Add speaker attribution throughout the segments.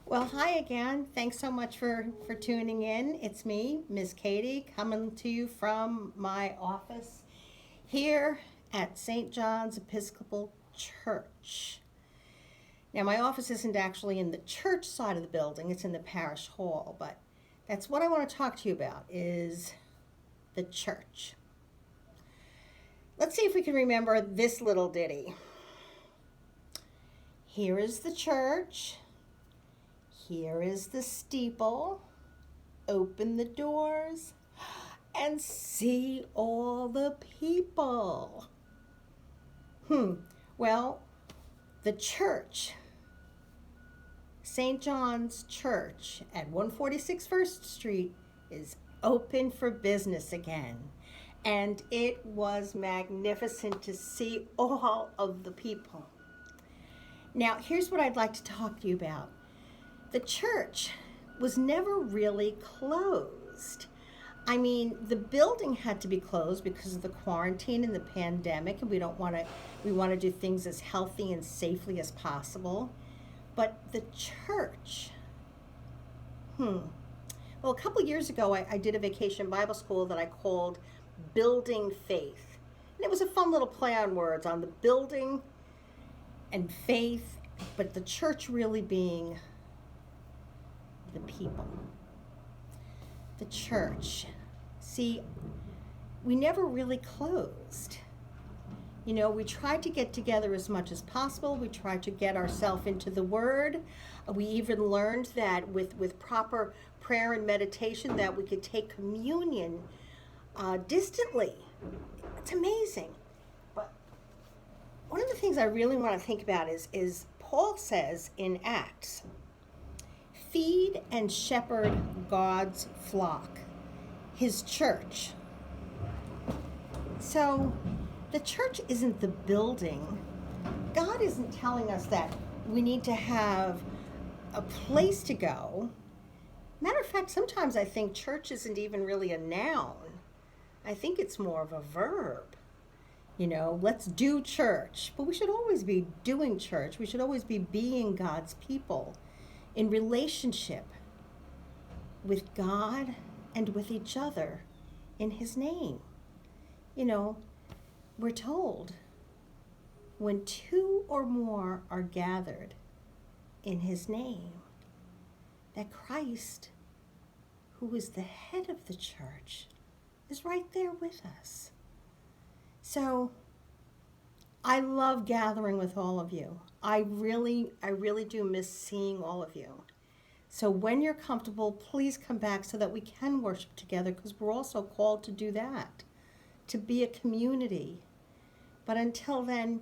Speaker 1: Well, hi again. Thanks so much for tuning in. It's me, Ms. Katie, coming to you from my office here at St. John's Episcopal Church. Now, my office isn't actually in the church side of the building, it's in the parish hall, but that's what I want to talk to you about is the church. Let's see if we can remember this little ditty. Here is the church. Here is the steeple. Open the doors and see all the people. Well, the church, St. John's Church at 146 First Street, is open for business again. And it was magnificent to see all of the people. Now, here's what I'd like to talk to you about. The church was never really closed. I mean, the building had to be closed because of the quarantine and the pandemic, and we want to do things as healthy and safely as possible. But the church, well, a couple years ago, I did a vacation Bible school that I called Building Faith. And it was a fun little play on words on the building and faith, but the church really being the people. The church. See, we never really closed. You know, we tried to get together as much as possible. We tried to get ourselves into the Word. We even learned that with proper prayer and meditation that we could take communion distantly. It's amazing. But one of the things I really want to think about is Paul says in Acts, feed and shepherd God's flock, his church. So the church isn't the building. God isn't telling us that we need to have a place to go. Matter of fact, sometimes I think church isn't even really a noun. I think it's more of a verb. You know, let's do church. But we should always be doing church. We should always be being God's people in relationship with God and with each other in his name. You know, we're told when two or more are gathered in his name, that Christ, who is the head of the church, is right there with us. So I love gathering with all of you. I really do miss seeing all of you. So when you're comfortable, please come back so that we can worship together, because we're also called to do that, to be a community. But until then,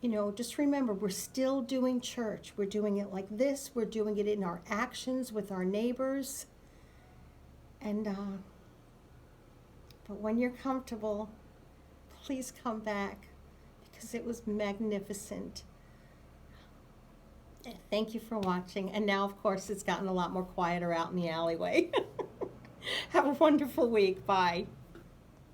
Speaker 1: you know, just remember, we're still doing church. We're doing it like this. We're doing it in our actions with our neighbors. And but when you're comfortable, please come back, because it was magnificent. Thank you for watching. And now, of course, it's gotten a lot more quieter out in the alleyway. Have a wonderful week. Bye.